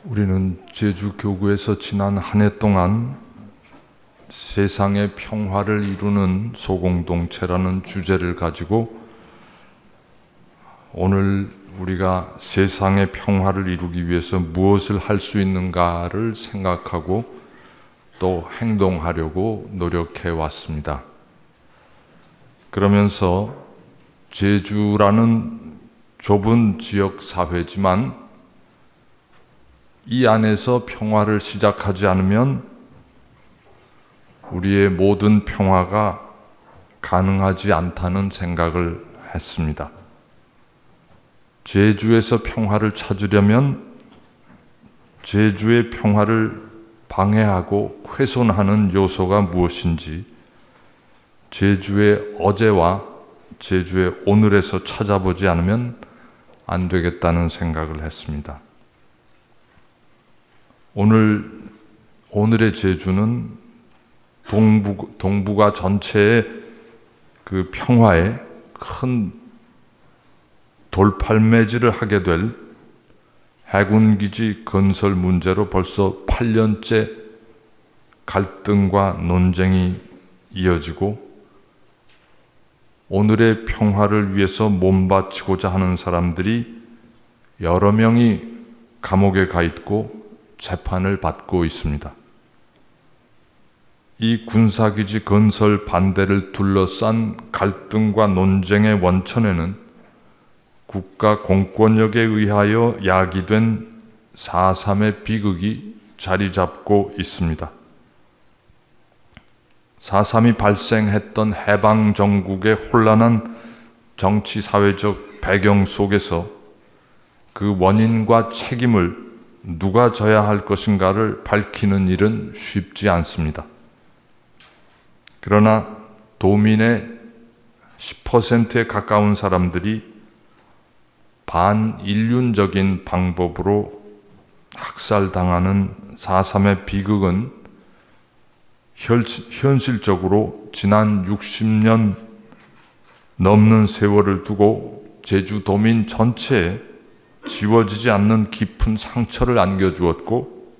우리는 제주교구에서 지난 한 해 동안 세상의 평화를 이루는 소공동체라는 주제를 가지고 오늘 우리가 세상의 평화를 이루기 위해서 무엇을 할 수 있는가를 생각하고 또 행동하려고 노력해 왔습니다. 그러면서 제주라는 좁은 지역 사회지만 이 안에서 평화를 시작하지 않으면 우리의 모든 평화가 가능하지 않다는 생각을 했습니다. 제주에서 평화를 찾으려면 제주의 평화를 방해하고 훼손하는 요소가 무엇인지 제주의 어제와 제주의 오늘에서 찾아보지 않으면 안 되겠다는 생각을 했습니다. 오늘의 제주는 동북아 전체의 그 평화에 큰 돌팔매질을 하게 될 해군기지 건설 문제로 벌써 8년째 갈등과 논쟁이 이어지고 오늘의 평화를 위해서 몸바치고자 하는 사람들이 여러 명이 감옥에 가 있고 재판을 받고 있습니다. 이 군사기지 건설 반대를 둘러싼 갈등과 논쟁의 원천에는 국가 공권력에 의하여 야기된 4.3의 비극이 자리 잡고 있습니다. 4.3이 발생했던 해방정국의 혼란한 정치 사회적 배경 속에서 그 원인과 책임을 누가 져야 할 것인가를 밝히는 일은 쉽지 않습니다. 그러나 도민의 10%에 가까운 사람들이 반인륜적인 방법으로 학살당하는 4.3의 비극은 현실적으로 지난 60년 넘는 세월을 두고 제주도민 전체에 지워지지 않는 깊은 상처를 안겨주었고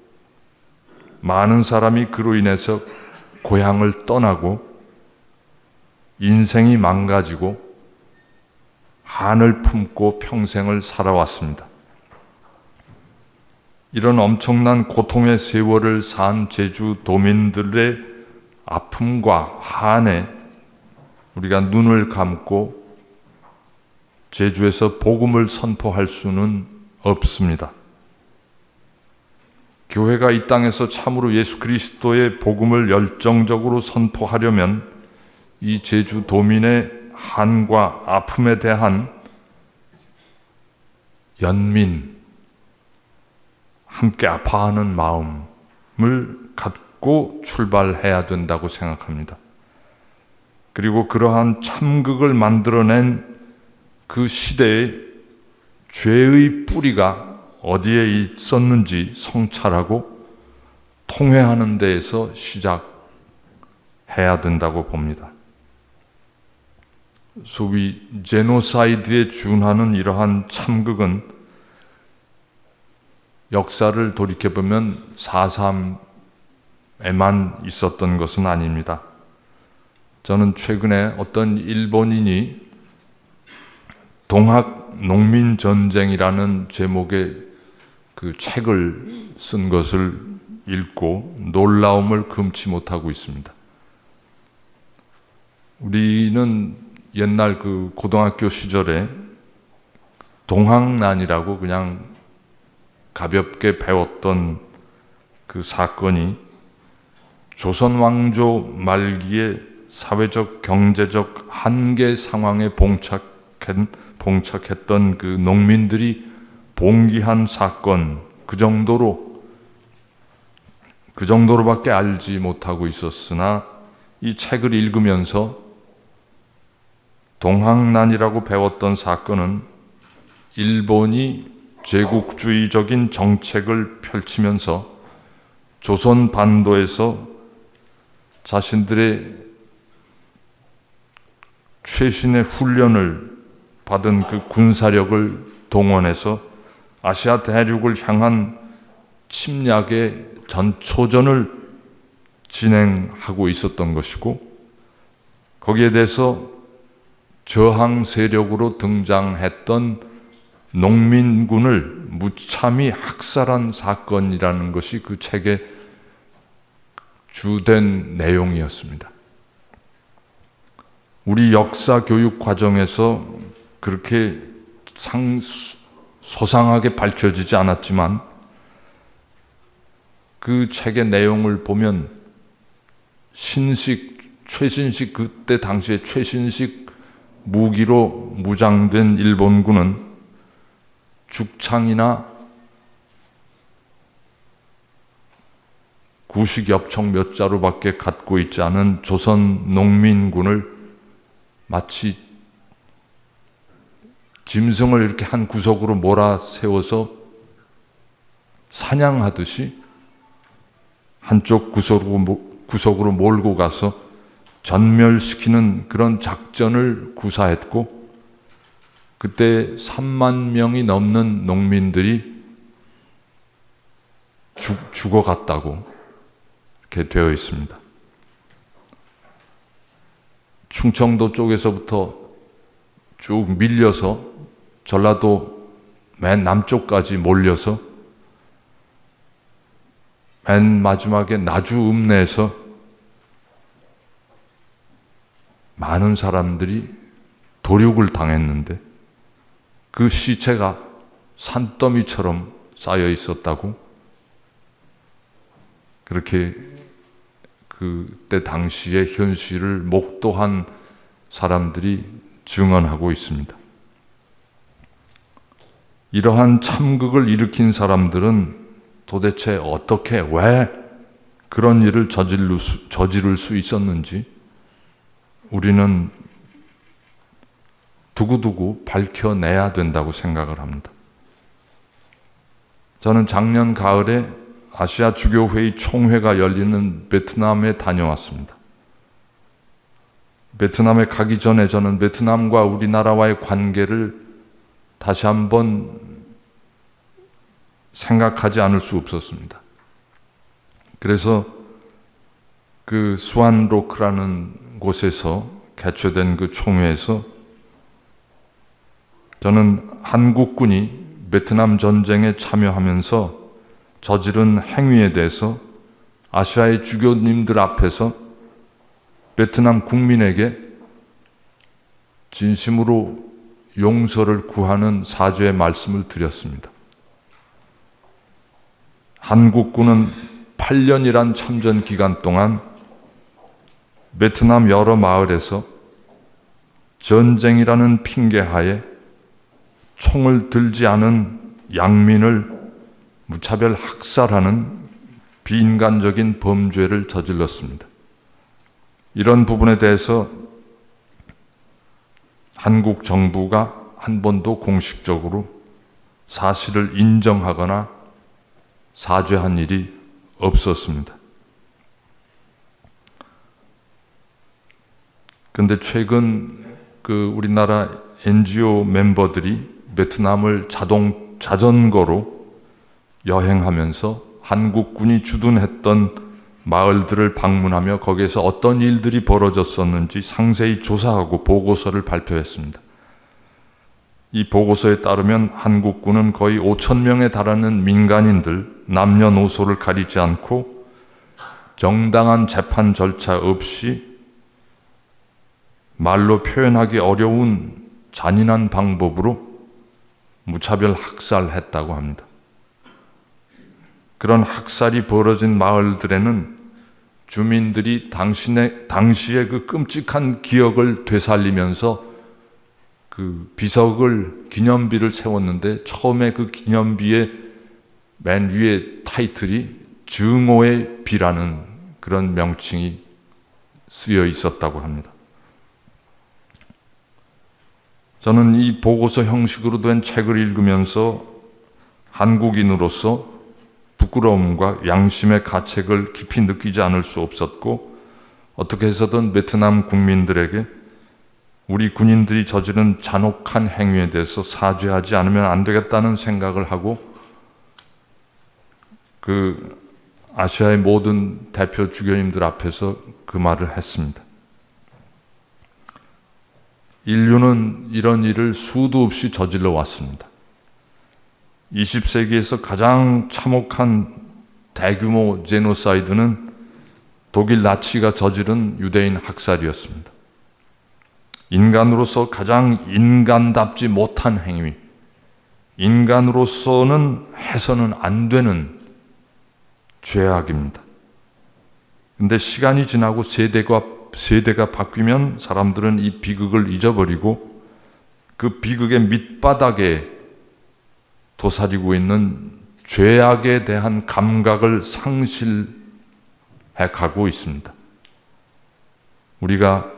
많은 사람이 그로 인해서 고향을 떠나고 인생이 망가지고 한을 품고 평생을 살아왔습니다. 이런 엄청난 고통의 세월을 산 제주도민들의 아픔과 한에 우리가 눈을 감고 제주에서 복음을 선포할 수는 없습니다. 교회가 이 땅에서 참으로 예수 그리스도의 복음을 열정적으로 선포하려면 이 제주도민의 한과 아픔에 대한 연민, 함께 아파하는 마음을 갖고 출발해야 된다고 생각합니다. 그리고 그러한 참극을 만들어낸 그 시대의 죄의 뿌리가 어디에 있었는지 성찰하고 통회하는 데에서 시작해야 된다고 봅니다. 소위 제노사이드에 준하는 이러한 참극은 역사를 돌이켜보면 4.3에만 있었던 것은 아닙니다. 저는 최근에 어떤 일본인이 동학 농민전쟁이라는 제목의 그 책을 쓴 것을 읽고 놀라움을 금치 못하고 있습니다. 우리는 옛날 그 고등학교 시절에 동학난이라고 그냥 가볍게 배웠던 그 사건이 조선 왕조 말기에 사회적 경제적 한계 상황에 봉착했던 그 농민들이 봉기한 사건, 그 정도로밖에 알지 못하고 있었으나 이 책을 읽으면서 동학난이라고 배웠던 사건은 일본이 제국주의적인 정책을 펼치면서 조선 반도에서 자신들의 최신의 훈련을 받은 그 군사력을 동원해서 아시아 대륙을 향한 침략의 전초전을 진행하고 있었던 것이고, 거기에 대해서 저항 세력으로 등장했던 농민군을 무참히 학살한 사건이라는 것이 그 책의 주된 내용이었습니다. 우리 역사 교육 과정에서 그렇게 소상하게 밝혀지지 않았지만 그 책의 내용을 보면 최신식 그때 당시에 최신식 무기로 무장된 일본군은 죽창이나 구식 엽총 몇 자루밖에 갖고 있지 않은 조선 농민군을 마치 짐승을 이렇게 한 구석으로 몰아세워서 사냥하듯이 한쪽 구석으로 몰고 가서 전멸시키는 그런 작전을 구사했고, 그때 3만 명이 넘는 농민들이 죽어갔다고 이렇게 되어 있습니다. 충청도 쪽에서부터 쭉 밀려서 전라도 맨 남쪽까지 몰려서 맨 마지막에 나주 읍내에서 많은 사람들이 도륙을 당했는데 그 시체가 산더미처럼 쌓여 있었다고, 그렇게 그때 당시의 현실을 목도한 사람들이 증언하고 있습니다. 이러한 참극을 일으킨 사람들은 도대체 어떻게, 왜 그런 일을 저지를 수 있었는지 우리는 두고두고 밝혀내야 된다고 생각을 합니다. 저는 작년 가을에 아시아 주교회의 총회가 열리는 베트남에 다녀왔습니다. 베트남에 가기 전에 저는 베트남과 우리나라와의 관계를 다시 한번 생각하지 않을 수 없었습니다. 그래서 그 수안로크라는 곳에서 개최된 그 총회에서 저는 한국군이 베트남 전쟁에 참여하면서 저지른 행위에 대해서 아시아의 주교님들 앞에서 베트남 국민에게 진심으로 용서를 구하는 사죄의 말씀을 드렸습니다. 한국군은 8년이란 참전 기간 동안 베트남 여러 마을에서 전쟁이라는 핑계하에 총을 들지 않은 양민을 무차별 학살하는 비인간적인 범죄를 저질렀습니다. 이런 부분에 대해서 한국 정부가 한 번도 공식적으로 사실을 인정하거나 사죄한 일이 없었습니다. 그런데 최근 우리나라 NGO 멤버들이 베트남을 자전거로 여행하면서 한국군이 주둔했던 마을들을 방문하며 거기에서 어떤 일들이 벌어졌었는지 상세히 조사하고 보고서를 발표했습니다. 이 보고서에 따르면 한국군은 거의 5,000명에 달하는 민간인들, 남녀노소를 가리지 않고 정당한 재판 절차 없이 말로 표현하기 어려운 잔인한 방법으로 무차별 학살했다고 합니다. 그런 학살이 벌어진 마을들에는 주민들이 당시의 그 끔찍한 기억을 되살리면서 그 기념비를 세웠는데, 처음에 그 기념비의 맨 위에 타이틀이 증오의 비라는 그런 명칭이 쓰여 있었다고 합니다. 저는 이 보고서 형식으로 된 책을 읽으면서 한국인으로서 부끄러움과 양심의 가책을 깊이 느끼지 않을 수 없었고, 어떻게 해서든 베트남 국민들에게 우리 군인들이 저지른 잔혹한 행위에 대해서 사죄하지 않으면 안 되겠다는 생각을 하고 그 아시아의 모든 대표 주교님들 앞에서 그 말을 했습니다. 인류는 이런 일을 수도 없이 저질러 왔습니다. 20세기에서 가장 참혹한 대규모 제노사이드는 독일 나치가 저지른 유대인 학살이었습니다. 인간으로서 가장 인간답지 못한 행위, 인간으로서는 해서는 안 되는 죄악입니다. 근데 시간이 지나고 세대가 바뀌면 사람들은 이 비극을 잊어버리고 그 비극의 밑바닥에 도사리고 있는 죄악에 대한 감각을 상실해 가고 있습니다. 우리가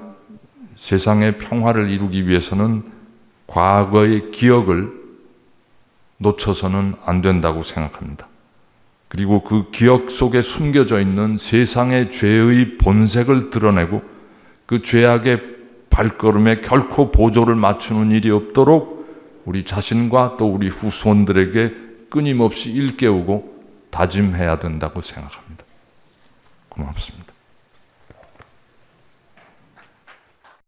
세상의 평화를 이루기 위해서는 과거의 기억을 놓쳐서는 안 된다고 생각합니다. 그리고 그 기억 속에 숨겨져 있는 세상의 죄의 본색을 드러내고 그 죄악의 발걸음에 결코 보조를 맞추는 일이 없도록 우리 자신과 또 우리 후손들에게 끊임없이 일깨우고 다짐해야 된다고 생각합니다. 고맙습니다.